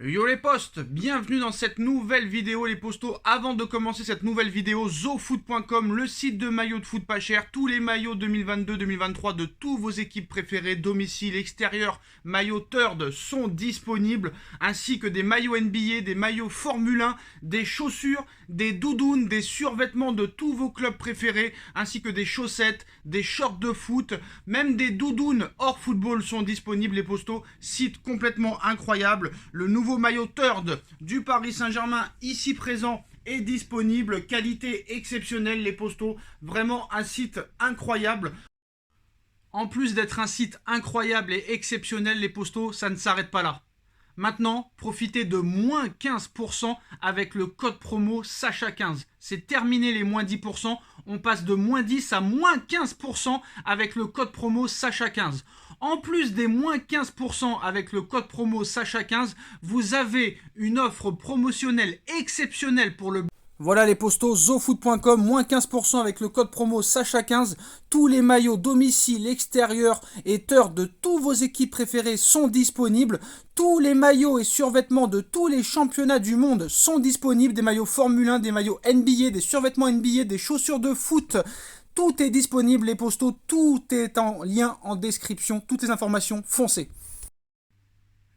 Yo les postes, bienvenue dans cette nouvelle vidéo les postos. Avant de commencer cette nouvelle vidéo, zofoot.com, le site de maillots de foot pas cher, tous les maillots 2022-2023 de tous vos équipes préférées, domicile, extérieur, maillots third sont disponibles, ainsi que des maillots NBA, des maillots Formule 1, des chaussures, des doudounes, des survêtements de tous vos clubs préférés, ainsi que des chaussettes, des shorts de foot, même des doudounes hors football sont disponibles les postos. Site complètement incroyable, le nouveau maillot third du Paris Saint-Germain ici présent est disponible, qualité exceptionnelle les postos, vraiment un site incroyable. En plus d'être un site incroyable et exceptionnel les postos, ça ne s'arrête pas là. Maintenant, profitez de moins 15% avec le code promo Sacha15. C'est terminé les moins 10%. On passe de moins 10 à moins 15% avec le code promo Sacha15. En plus des moins 15% avec le code promo Sacha15, vous avez une offre promotionnelle exceptionnelle pour le... Voilà les postos, zofoot.com, moins 15% avec le code promo Sacha15. Tous les maillots domicile, extérieur et third de tous vos équipes préférées sont disponibles. Tous les maillots et survêtements de tous les championnats du monde sont disponibles. Des maillots Formule 1, des maillots NBA, des survêtements NBA, des chaussures de foot. Tout est disponible les postos, tout est en lien en description. Toutes les informations, foncez.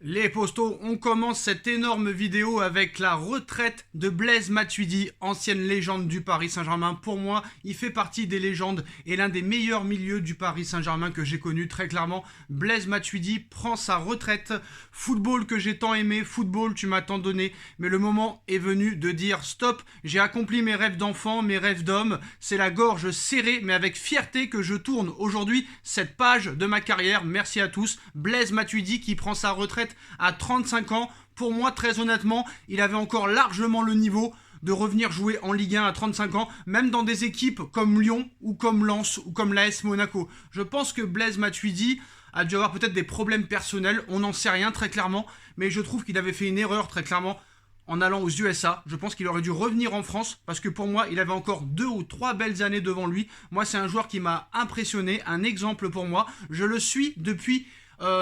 Les postos, on commence cette énorme vidéo avec la retraite de Blaise Matuidi, ancienne légende du Paris Saint-Germain. Pour moi, il fait partie des légendes et l'un des meilleurs milieux du Paris Saint-Germain que j'ai connu très clairement. Blaise Matuidi prend sa retraite. Football que j'ai tant aimé, football tu m'as tant donné, mais le moment est venu de dire stop, j'ai accompli mes rêves d'enfant, mes rêves d'homme. C'est la gorge serrée mais avec fierté que je tourne aujourd'hui cette page de ma carrière. Merci à tous. Blaise Matuidi qui prend sa retraite à 35 ans, pour moi très honnêtement, il avait encore largement le niveau de revenir jouer en Ligue 1 à 35 ans, même dans des équipes comme Lyon ou comme Lens ou comme l'AS Monaco. Je pense que Blaise Matuidi a dû avoir peut-être des problèmes personnels, on n'en sait rien très clairement, mais je trouve qu'il avait fait une erreur très clairement en allant aux USA. Je pense qu'il aurait dû revenir en France parce que pour moi, il avait encore 2 ou 3 belles années devant lui. Moi, c'est un joueur qui m'a impressionné, un exemple pour moi. Je le suis depuis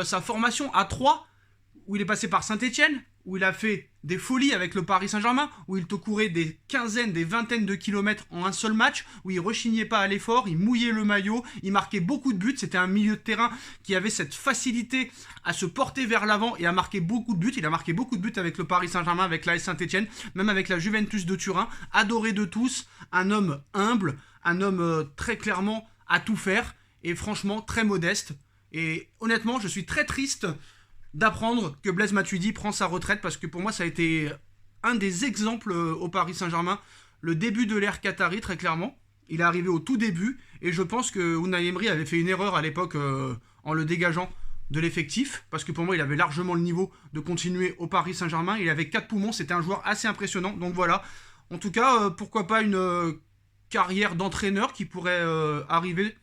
sa formation à 3, où il est passé par Saint-Etienne, où il a fait des folies avec le Paris Saint-Germain, où il te courait des quinzaines, des vingtaines de kilomètres en un seul match, où il rechignait pas à l'effort, il mouillait le maillot, il marquait beaucoup de buts, c'était un milieu de terrain qui avait cette facilité à se porter vers l'avant et à marquer beaucoup de buts. Il a marqué beaucoup de buts avec le Paris Saint-Germain, avec l'AS Saint-Etienne, même avec la Juventus de Turin, adoré de tous, un homme humble, un homme très clairement à tout faire, et franchement très modeste. Et honnêtement, je suis très triste d'apprendre que Blaise Matuidi prend sa retraite parce que pour moi ça a été un des exemples au Paris Saint-Germain, le début de l'ère Qatari très clairement. Il est arrivé au tout début et je pense que Unai Emery avait fait une erreur à l'époque en le dégageant de l'effectif parce que pour moi il avait largement le niveau de continuer au Paris Saint-Germain. Il avait 4 poumons, c'était un joueur assez impressionnant. Donc voilà, en tout cas pourquoi pas une carrière d'entraîneur qui pourrait arriver.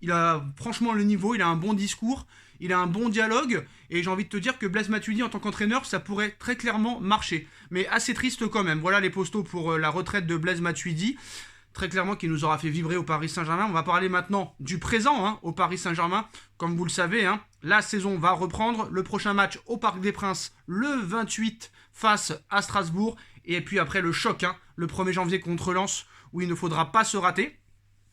Il a franchement le niveau, il a un bon discours, il a un bon dialogue, et j'ai envie de te dire que Blaise Matuidi en tant qu'entraîneur, ça pourrait très clairement marcher. Mais assez triste quand même. Voilà les postos pour la retraite de Blaise Matuidi, très clairement qui nous aura fait vibrer au Paris Saint-Germain. On va parler maintenant du présent au Paris Saint-Germain. Comme vous le savez, la saison va reprendre. Le prochain match au Parc des Princes, le 28 face à Strasbourg. Et puis après le choc, le 1er janvier contre Lens, où il ne faudra pas se rater.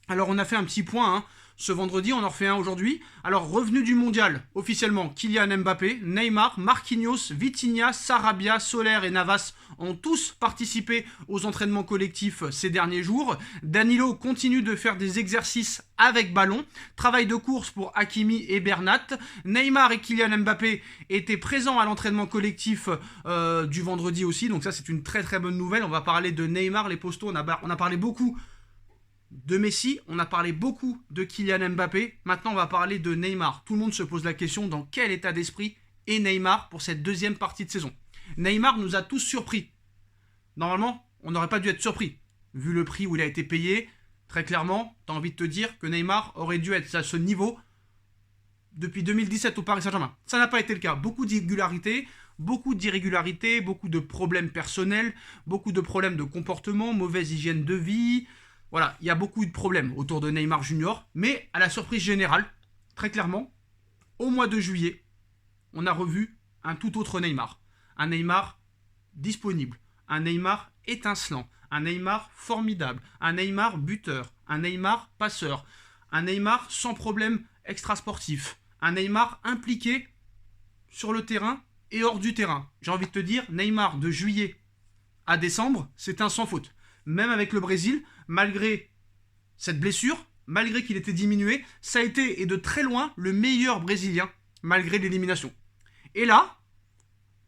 Alors on a fait un petit point, ce vendredi, on en refait un aujourd'hui. Alors, revenu du mondial, officiellement, Kylian Mbappé, Neymar, Marquinhos, Vitinha, Sarabia, Soler et Navas ont tous participé aux entraînements collectifs ces derniers jours. Danilo continue de faire des exercices avec ballon. Travail de course pour Hakimi et Bernat. Neymar et Kylian Mbappé étaient présents à l'entraînement collectif du vendredi aussi. Donc ça, c'est une très très bonne nouvelle. On va parler de Neymar, les postos. On a parlé beaucoup de Messi, on a parlé beaucoup de Kylian Mbappé, maintenant on va parler de Neymar. Tout le monde se pose la question dans quel état d'esprit est Neymar pour cette deuxième partie de saison. Neymar nous a tous surpris. Normalement, on n'aurait pas dû être surpris. Vu le prix où il a été payé, très clairement, t'as envie de te dire que Neymar aurait dû être à ce niveau depuis 2017 au Paris Saint-Germain. Ça n'a pas été le cas. Beaucoup d'irrégularités, beaucoup de problèmes personnels, beaucoup de problèmes de comportement, mauvaise hygiène de vie. Voilà, il y a beaucoup de problèmes autour de Neymar Junior, mais à la surprise générale, très clairement, au mois de juillet, on a revu un tout autre Neymar. un Neymar disponible, un Neymar étincelant, un Neymar formidable, un Neymar buteur, un Neymar passeur, un Neymar sans problème extrasportif, un Neymar impliqué sur le terrain et hors du terrain. J'ai envie de te dire, Neymar de juillet à décembre, c'est un sans faute. Même avec le Brésil, malgré cette blessure, malgré qu'il était diminué, ça a été et de très loin le meilleur Brésilien malgré l'élimination. Et là,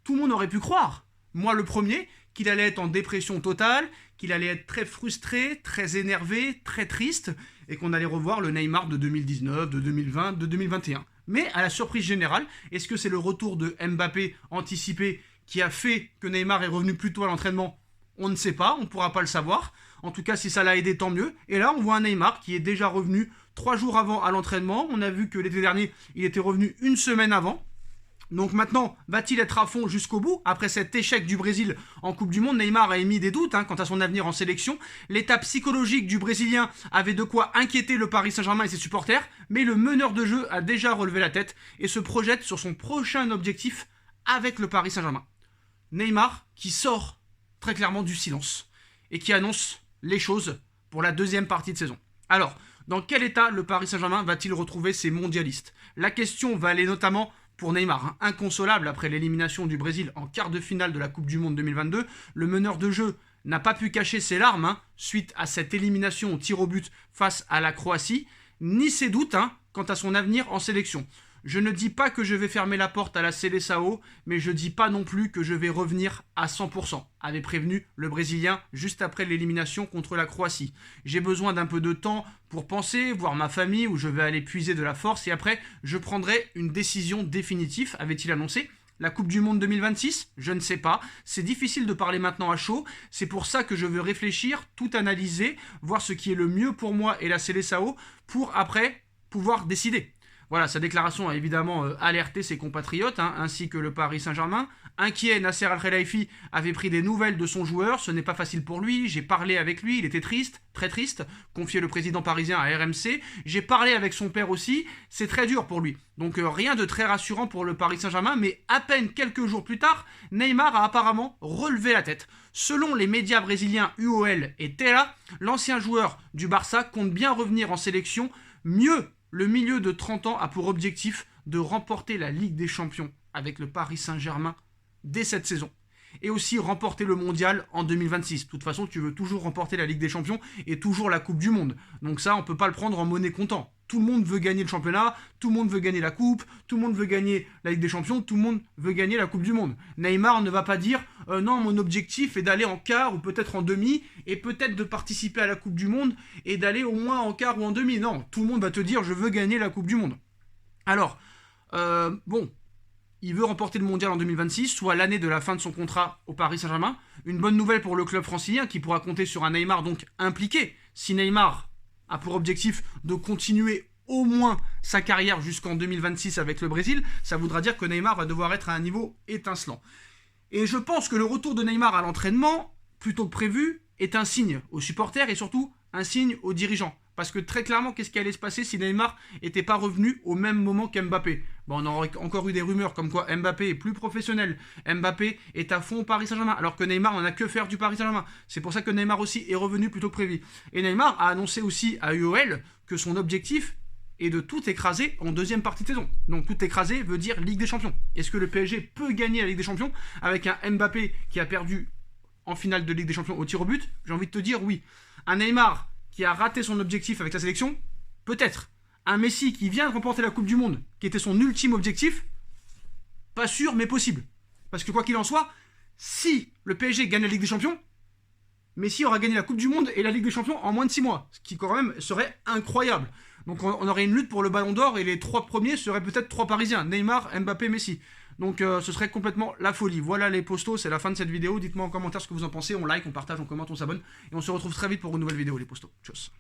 tout le monde aurait pu croire, moi le premier, qu'il allait être en dépression totale, qu'il allait être très frustré, très énervé, très triste, et qu'on allait revoir le Neymar de 2019, de 2020, de 2021. Mais à la surprise générale, est-ce que c'est le retour de Mbappé anticipé qui a fait que Neymar est revenu plus tôt à l'entraînement? On ne sait pas, on ne pourra pas le savoir. En tout cas, si ça l'a aidé, tant mieux. Et là, on voit un Neymar qui est déjà revenu 3 jours avant à l'entraînement. On a vu que l'été dernier, il était revenu 1 semaine avant. Donc maintenant, va-t-il être à fond jusqu'au bout? Après cet échec du Brésil en Coupe du Monde, Neymar a émis des doutes quant à son avenir en sélection. L'état psychologique du Brésilien avait de quoi inquiéter le Paris Saint-Germain et ses supporters, mais le meneur de jeu a déjà relevé la tête et se projette sur son prochain objectif avec le Paris Saint-Germain. Neymar qui sort très clairement du silence et qui annonce les choses pour la deuxième partie de saison. Alors, dans quel état le Paris Saint-Germain va-t-il retrouver ses mondialistes? La question va aller notamment pour Neymar, inconsolable après l'élimination du Brésil en quart de finale de la Coupe du Monde 2022. Le meneur de jeu n'a pas pu cacher ses larmes suite à cette élimination au tir au but face à la Croatie, ni ses doutes quant à son avenir en sélection. Je ne dis pas que je vais fermer la porte à la Seleção, mais je dis pas non plus que je vais revenir à 100%, avait prévenu le Brésilien juste après l'élimination contre la Croatie. J'ai besoin d'un peu de temps pour penser, voir ma famille, où je vais aller puiser de la force, et après, je prendrai une décision définitive, avait-il annoncé. La Coupe du Monde 2026, je ne sais pas. C'est difficile de parler maintenant à chaud. C'est pour ça que je veux réfléchir, tout analyser, voir ce qui est le mieux pour moi et la Seleção, pour après pouvoir décider. Voilà, sa déclaration a évidemment alerté ses compatriotes, ainsi que le Paris Saint-Germain. Inquiet, Nasser Al-Khelaifi avait pris des nouvelles de son joueur. Ce n'est pas facile pour lui. J'ai parlé avec lui, il était triste, très triste, confiait le président parisien à RMC. J'ai parlé avec son père aussi. C'est très dur pour lui. Donc rien de très rassurant pour le Paris Saint-Germain, mais à peine quelques jours plus tard, Neymar a apparemment relevé la tête. Selon les médias brésiliens UOL et Tela, l'ancien joueur du Barça compte bien revenir en sélection. Mieux, le milieu de 30 ans a pour objectif de remporter la Ligue des Champions avec le Paris Saint-Germain dès cette saison. Et aussi remporter le mondial en 2026. De toute façon, tu veux toujours remporter la Ligue des Champions et toujours la Coupe du Monde. Donc ça, on ne peut pas le prendre en monnaie comptant. Tout le monde veut gagner le championnat, tout le monde veut gagner la Coupe, tout le monde veut gagner la Ligue des Champions, tout le monde veut gagner la Coupe du Monde. Neymar ne va pas dire « Non, mon objectif est d'aller en quart ou peut-être en demi et peut-être de participer à la Coupe du Monde et d'aller au moins en quart ou en demi. » Non, tout le monde va te dire « Je veux gagner la Coupe du Monde. » Alors, il veut remporter le mondial en 2026, soit l'année de la fin de son contrat au Paris Saint-Germain. Une bonne nouvelle pour le club francilien qui pourra compter sur un Neymar donc impliqué. Si Neymar a pour objectif de continuer au moins sa carrière jusqu'en 2026 avec le Brésil, ça voudra dire que Neymar va devoir être à un niveau étincelant. Et je pense que le retour de Neymar à l'entraînement, plutôt que prévu, est un signe aux supporters et surtout un signe aux dirigeants. Parce que très clairement, qu'est-ce qui allait se passer si Neymar n'était pas revenu au même moment qu'Mbappé? On aurait encore eu des rumeurs comme quoi Mbappé est plus professionnel. Mbappé est à fond au Paris Saint-Germain, alors que Neymar n'en a que faire du Paris Saint-Germain. C'est pour ça que Neymar aussi est revenu plus tôt que prévu. Et Neymar a annoncé aussi à UOL que son objectif est de tout écraser en deuxième partie de saison. Donc tout écraser veut dire Ligue des Champions. Est-ce que le PSG peut gagner la Ligue des Champions avec un Mbappé qui a perdu en finale de Ligue des Champions au tir au but? J'ai envie de te dire oui. Un Neymar qui a raté son objectif avec la sélection? Peut-être. Un Messi qui vient de remporter la Coupe du Monde, qui était son ultime objectif? Pas sûr, mais possible. Parce que quoi qu'il en soit, si le PSG gagne la Ligue des Champions, Messi aura gagné la Coupe du Monde et la Ligue des Champions en moins de 6 mois. Ce qui quand même serait incroyable. Donc on aurait une lutte pour le Ballon d'Or et les 3 premiers seraient peut-être 3 Parisiens. Neymar, Mbappé, Messi. Donc ce serait complètement la folie. Voilà les postos, c'est la fin de cette vidéo. Dites-moi en commentaire ce que vous en pensez. On like, on partage, on commente, on s'abonne. Et on se retrouve très vite pour une nouvelle vidéo les postos. Tchuss.